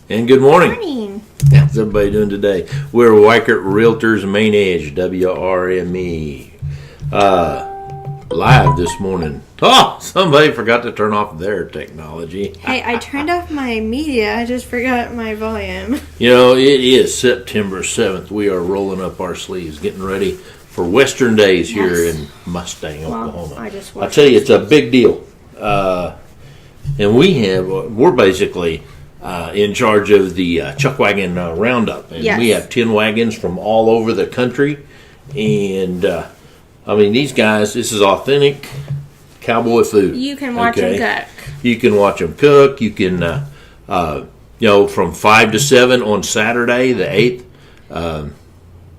And good morning. Morning. How's everybody doing today? We're Weichert Realtors Main Edge, WRME. Live this morning. Oh, somebody forgot to turn off their technology. Hey, I turned off my media. I just forgot my volume. You know, it is September 7th. We are rolling up our sleeves, getting ready for Western Days here in Mustang, Oklahoma. I tell you, it's a big deal. And we're basically in charge of the Chuck Wagon Roundup. And we have 10 wagons from all over the country. And, these guys, this is authentic cowboy food. You can watch them cook. You can watch them cook. You can, from 5 to 7 on Saturday, the 8th.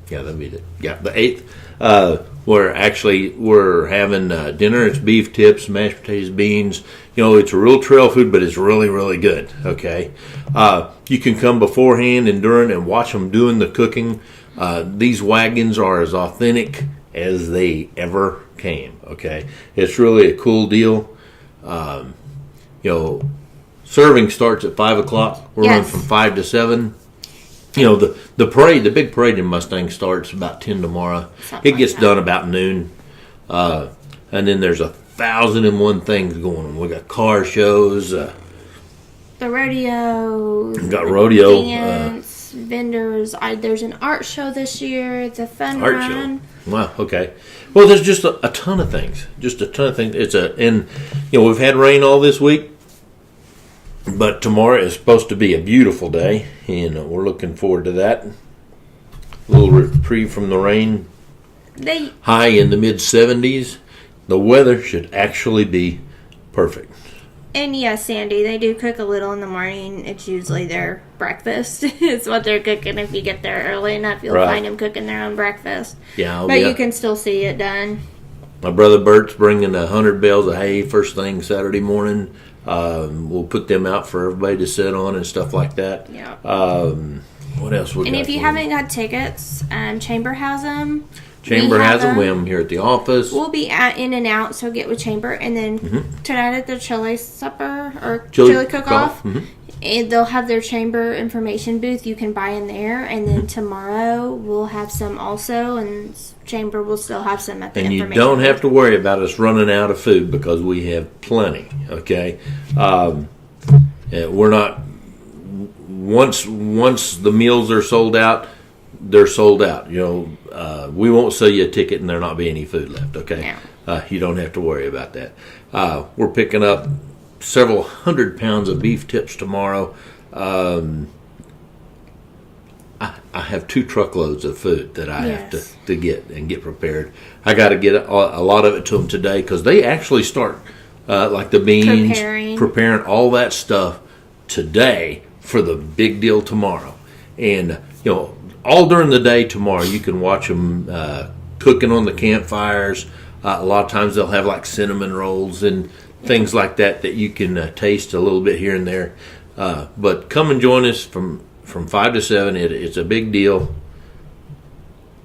The 8th. We're having dinner. It's beef tips, mashed potatoes, beans. You know, it's a real trail food, but it's really, really good. Okay. You can come beforehand and during and watch them doing the cooking. These wagons are as authentic as they ever came. Okay. It's really a cool deal. Serving starts at 5 o'clock. We're running from 5 to 7. You know, the parade, the big parade in Mustang starts about 10 tomorrow. It gets done about noon. And then there's 1,001 things going on. We got car shows. The rodeo. We got rodeo. Dance, vendors. There's an art show this year. It's a fun art run. Show. Wow, okay. Well, there's just a ton of things. Just a ton of things. We've had rain all this week. But tomorrow is supposed to be a beautiful day, and we're looking forward to that. A little reprieve from the rain. High in the mid-70s. The weather should actually be perfect. And yes, Sandy, they do cook a little in the morning. It's usually their breakfast. It's what they're cooking. If you get there early enough, you'll find them cooking their own breakfast. Yeah, but you can still see it done. My brother Bert's bringing 100 bales of hay first thing Saturday morning. We'll put them out for everybody to sit on and stuff like that. Yeah. What else we got? And if you haven't got tickets, Chamber has them. Chamber has them. We have them here at the office. We'll be in and out, so get with Chamber. And then tonight at the chili supper or chili cook-off, and they'll have their Chamber information booth you can buy in there. And then tomorrow we'll have some also, and Chamber will still have some at the information booth. And you don't have booth. to worry about us running out of food because we have plenty, okay? We're not... Once the meals are sold out, they're sold out. You know, we won't sell you a ticket and there not be any food left, okay? No. You don't have to worry about that. We're picking up several 100 pounds of beef tips tomorrow. I have 2 truckloads of food that I have to get prepared. I got to get a lot of it to them today because they actually start like the beans, preparing all that stuff today for the big deal tomorrow. And all during the day tomorrow, you can watch them cooking on the campfires. A lot of times they'll have like cinnamon rolls and things like that you can taste a little bit here and there. But come and join us from 5 to 7. It's a big deal.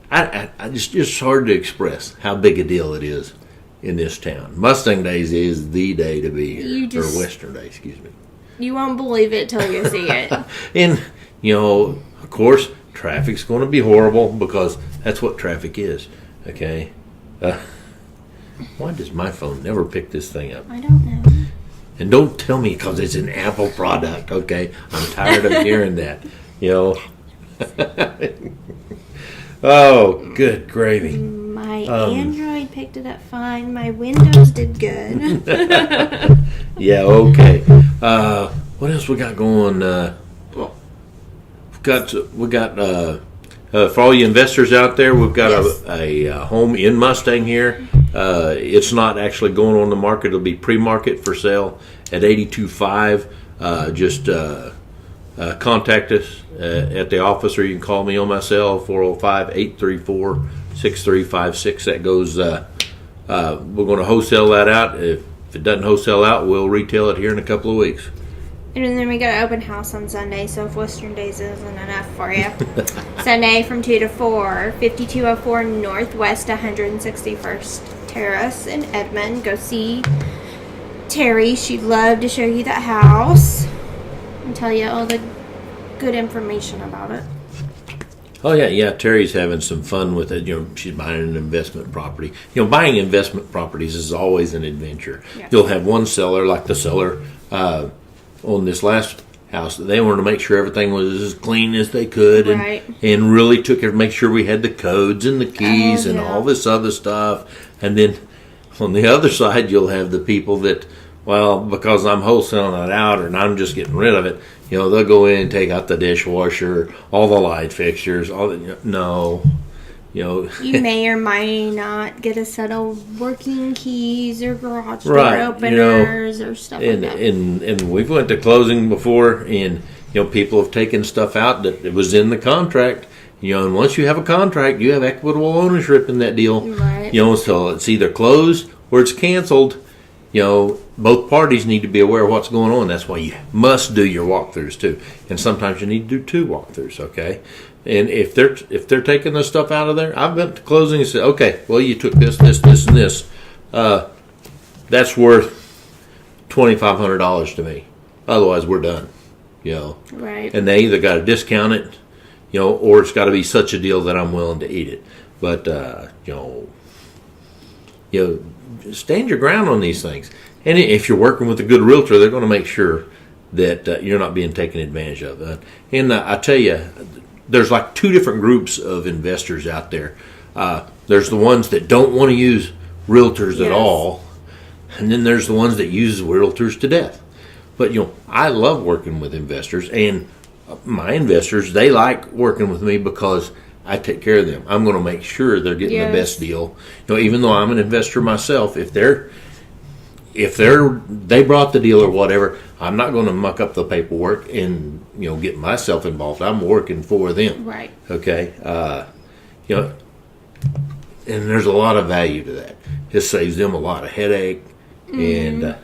I just hard to express how big a deal it is in this town. Mustang Days is the day to be here, or Western Days, excuse me. You won't believe it till you see it. And, of course, traffic's going to be horrible because that's what traffic is, okay? Why does my phone never pick this thing up? I don't know. And don't tell me because it's an Apple product, okay? I'm tired of hearing that, Oh, good gravy. My Android picked it up fine. My Windows did good. Yeah, okay. What else we got going? We got for all you investors out there, we've got a home in Mustang here. It's not actually going on the market. It'll be pre-market for sale at 82.5. Just contact us at the office, or you can call me on my cell, 405-834-6356. That goes, we're going to wholesale that out. If it doesn't wholesale out, we'll retail it here in a couple of weeks. And then we got an open house on Sunday, so if Western Days isn't enough for you. Sunday from 2 to 4, 5204 Northwest 161st Terrace in Edmond. Go see Terry. She'd love to show you that house and tell you all the good information about it. Oh yeah. Terry's having some fun with it. She's buying an investment property. Buying investment properties is always an adventure. Yeah. You'll have one seller, like the seller on this last house. They wanted to make sure everything was as clean as they could, and really took care to make sure we had the codes and the keys and all this other stuff. And then on the other side, you'll have the people that, well, because I'm wholesaling it out and I'm just getting rid of it, they'll go in and take out the dishwasher, all the light fixtures, no. You may or may not get a set of working keys or garage door openers or stuff like that. And we've went to closing before, and people have taken stuff out that it was in the contract. And once you have a contract, you have equitable ownership in that deal. Right. So it's either closed or it's canceled. Both parties need to be aware of what's going on. That's why you must do your walkthroughs too. And sometimes you need to do 2 walkthroughs, okay? And if they're taking the stuff out of there, I've been to closing and said, okay, well, you took this, and this. That's worth $2,500 to me. Otherwise, we're done. Right. And they either got to discount it, or it's got to be such a deal that I'm willing to eat it. But stand your ground on these things. And if you're working with a good realtor, they're going to make sure that you're not being taken advantage of. And I tell you, there's like 2 different groups of investors out there. There's the ones that don't want to use realtors at all, and then there's the ones that use realtors to death. But I love working with investors, and my investors, they like working with me because I take care of them. I'm going to make sure they're getting the best deal. Even though I'm an investor myself, if they brought the deal or whatever, I'm not going to muck up the paperwork and get myself involved. I'm working for them. Right. Okay. And there's a lot of value to that. It saves them a lot of headache, and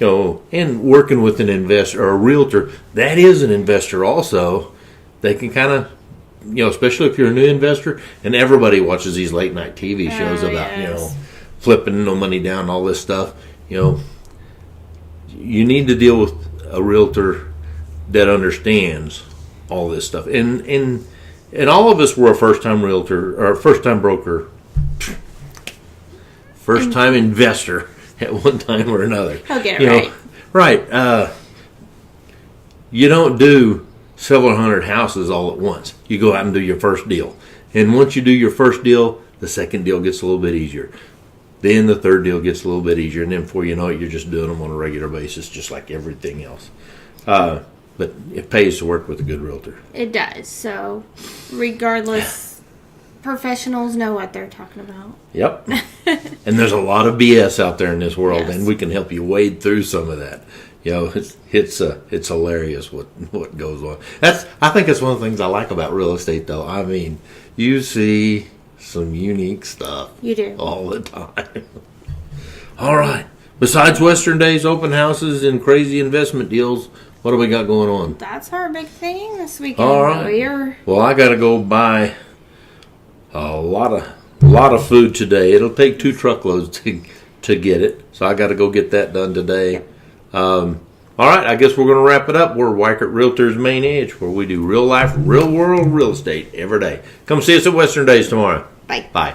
and working with an investor or a realtor that is an investor also. They can kind of, especially if you're a new investor, and everybody watches these late night TV shows about flipping no money down, all this stuff. You need to deal with a realtor that understands all this stuff. And all of us were a first-time realtor or first-time broker, first-time investor at one time or another. I'll get it right. Right. You don't do several hundred houses all at once. You go out and do your first deal. And once you do your first deal, the second deal gets a little bit easier. Then the third deal gets a little bit easier, and then before you know it, you're just doing them on a regular basis, just like everything else. But it pays to work with a good realtor. It does. So, regardless, professionals know what they're talking about. Yep. And there's a lot of BS out there in this world, and we can help you wade through some of that. It's hilarious what goes on. I think it's one of the things I like about real estate, though. I mean, you see some unique stuff. You do. All the time. All right. Besides Western Days, open houses, and crazy investment deals, what do we got going on? That's our big thing this weekend. All right. Well, I got to go buy a lot of food today. It'll take 2 truckloads to get it, so I got to go get that done today. All right, I guess we're going to wrap it up. We're Weichert Realtors Main Edge, where we do real life, real world real estate every day. Come see us at Western Days tomorrow. Bye. Bye.